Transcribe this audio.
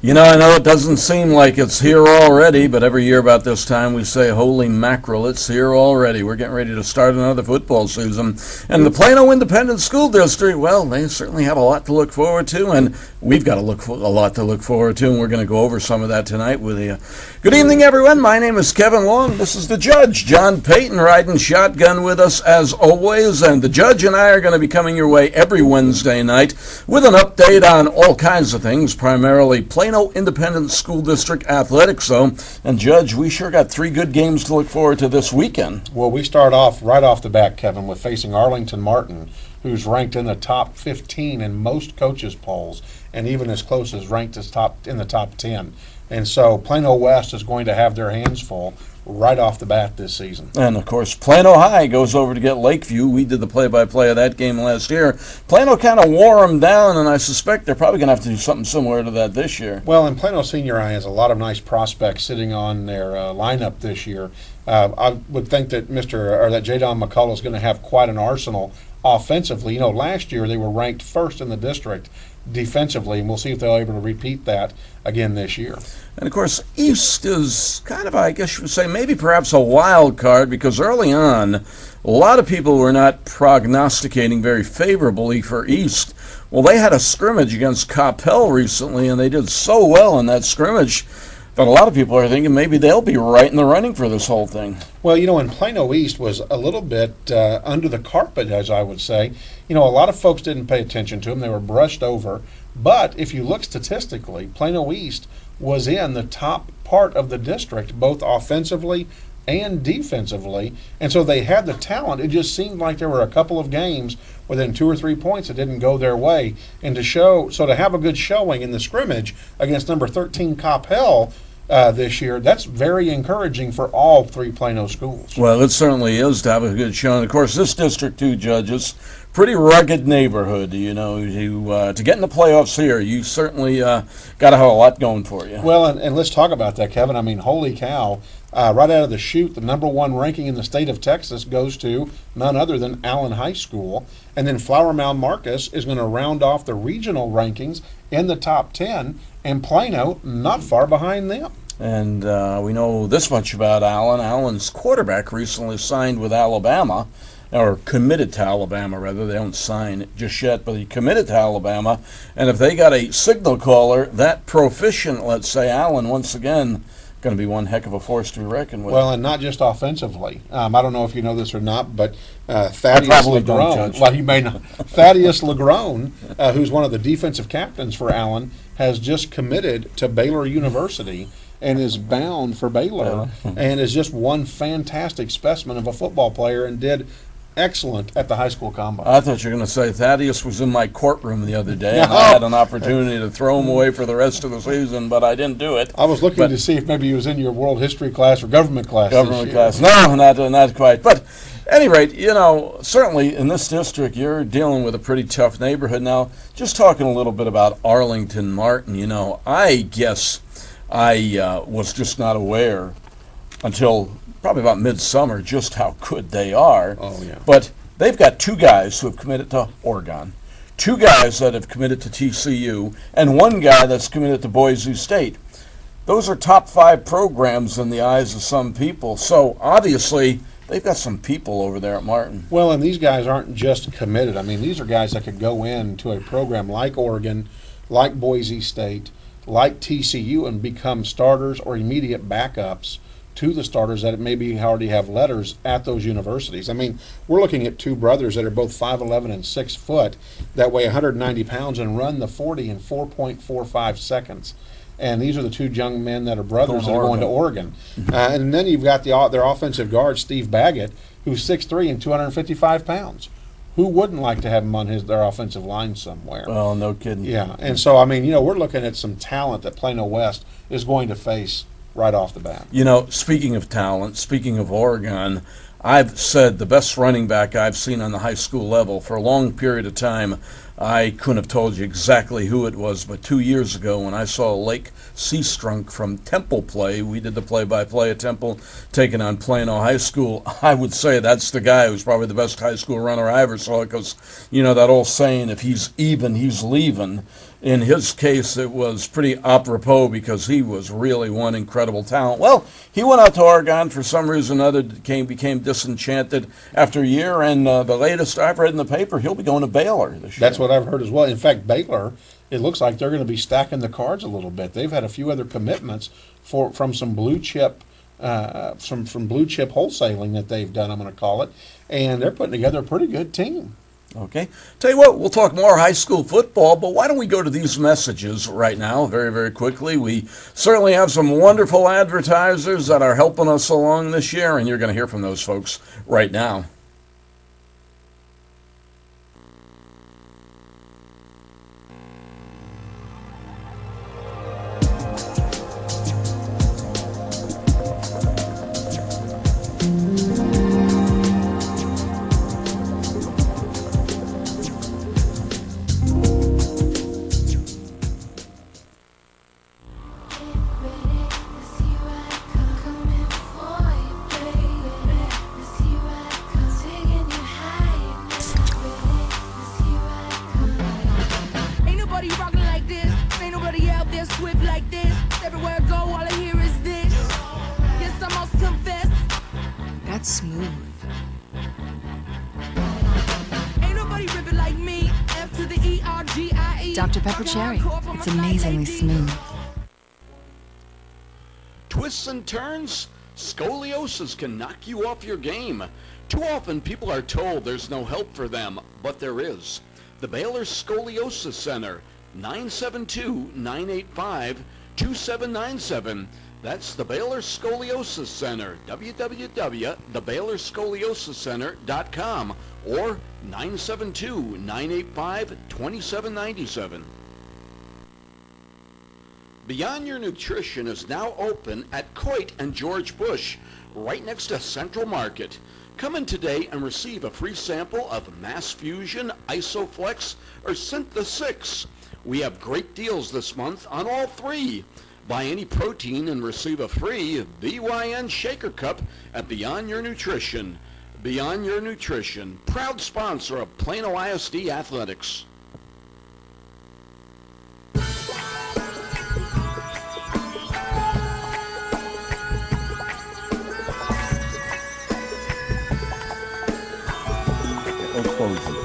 I know it doesn't seem like it's here already, but every year about this time we say, holy mackerel, it's here already. We're getting ready to start another football season. And the Plano Independent School District, well, they certainly have a lot to look forward to, and we've got a lot to look forward to, and we're going to go over some of that tonight with you. Good evening, everyone. My name is Kevin Long. This is the Judge, John Payton, riding shotgun with us as always, and the Judge and I are going to be coming your way every Wednesday night with an update on all kinds of things, primarily Plano Independent School District athletics. And Judge, we sure got 3 good games to look forward to this weekend. Well, we start off right off the bat, Kevin, with facing Arlington Martin, who's ranked in the top 15 in most coaches' polls, and even as close as ranked as in the top 10. And so Plano West is going to have their hands full right off the bat this season. And, of course, Plano High goes over to get Lakeview. We did the play-by-play of that game last year. Plano kind of wore them down, and I suspect they're probably going to have to do something similar to that this year. Well, and Plano Senior High has a lot of nice prospects sitting on their lineup this year. I would think that that J-Don McCullough is going to have quite an arsenal offensively. Last year they were ranked first in the district defensively, and we'll see if they're able to repeat that again this year. And, of course, East is kind of, I guess you would say, maybe perhaps a wild card, because early on, a lot of people were not prognosticating very favorably for East. Well, they had a scrimmage against Coppell recently, and they did so well in that scrimmage that a lot of people are thinking maybe they'll be right in the running for this whole thing. Well, and Plano East was a little bit under the carpet, as I would say. A lot of folks didn't pay attention to them. They were brushed over. But if you look statistically, Plano East was in the top part of the district, both offensively and defensively. And so they had the talent. It just seemed like there were a couple of games within 2 or 3 points that didn't go their way. And to have a good showing in the scrimmage against number 13 Coppell this year, that's very encouraging for all 3 Plano schools. Well, it certainly is to have a good showing. Of course, this district, too, Judges, pretty rugged neighborhood. To get in the playoffs here, you certainly got to have a lot going for you. Well, and let's talk about that, Kevin. I mean, holy cow. Right out of the chute, the number 1 ranking in the state of Texas goes to none other than Allen High School. And then Flower Mound Marcus is going to round off the regional rankings in the top 10, and Plano not far behind them. And we know this much about Allen. Allen's quarterback recently signed with Alabama, or committed to Alabama, rather. They don't sign it just yet, but he committed to Alabama. And if they got a signal caller that proficient, let's say, Allen, once again, going to be one heck of a force to be reckoned with. Well, and not just offensively. I don't know if you know this or not, but Thaddeus Legrone, well, you may not. Thaddeus Legrone, who's one of the defensive captains for Allen, has just committed to Baylor University and is bound for Baylor, and is just one fantastic specimen of a football player and did excellent at the high school combine. I thought you were going to say Thaddeus was in my courtroom the other day, and I had an opportunity to throw him away for the rest of the season, but I didn't do it. I was looking to see if maybe he was in your world history class or government class. Government class. No, not quite. But at any rate, certainly in this district, you're dealing with a pretty tough neighborhood. Now, just talking a little bit about Arlington Martin, I guess I was just not aware until probably about midsummer just how good they are. Oh, yeah. But they've got 2 guys who have committed to Oregon, 2 guys that have committed to TCU, and 1 guy that's committed to Boise State. Those are top 5 programs in the eyes of some people. So obviously they've got some people over there at Martin. Well, and these guys aren't just committed. I mean, these are guys that could go into a program like Oregon, like Boise State, like TCU, and become starters or immediate backups to the starters that maybe already have letters at those universities. I mean, we're looking at 2 brothers that are both 5'11" and 6 foot, that weigh 190 pounds and run the 40 in 4.45 seconds. And these are the 2 young men that are brothers that are going to Oregon. And then you've got their offensive guard, Steve Baggett, who's 6'3" and 255 pounds. Who wouldn't like to have him on their offensive line somewhere? Well, no kidding. Yeah, and so, I mean, we're looking at some talent that Plano West is going to face right off the bat. Speaking of talent, speaking of Oregon, I've said the best running back I've seen on the high school level for a long period of time. I couldn't have told you exactly who it was, but 2 years ago when I saw Lake Seastrunk from Temple play, we did the play-by-play at Temple, taking on Plano High School. I would say that's the guy who's probably the best high school runner I ever saw, because, that old saying, if he's even, he's leaving. in his case, it was pretty apropos because he was really one incredible talent. Well, he went out to Oregon for some reason or other, became disenchanted after a year, and the latest I've read in the paper, he'll be going to Baylor this year. That's what I've heard as well. In fact, Baylor, it looks like they're going to be stacking the cards a little bit. They've had a few other commitments from some blue chip from blue chip wholesaling that they've done, I'm going to call it, and they're putting together a pretty good team. Okay. Tell you what, we'll talk more high school football, but why don't we go to these messages right now very, very quickly. We certainly have some wonderful advertisers that are helping us along this year, and you're going to hear from those folks right now. Smooth. Dr. Pepper Cherry. It's amazingly smooth. Twists and turns? Scoliosis can knock you off your game. Too often people are told there's no help for them, but there is. The Baylor Scoliosis Center, 972-985-2797. That's the Baylor Scoliosis Center, www.thebaylorscoliosiscenter.com or 972-985-2797. Beyond Your Nutrition is now open at Coit and George Bush, right next to Central Market. Come in today and receive a free sample of Mass Fusion, Isoflex, or Synth6. We have great deals this month on all three. Buy any protein and receive a free BYN Shaker Cup at Beyond Your Nutrition. Beyond Your Nutrition, proud sponsor of Plano ISD Athletics. Close it.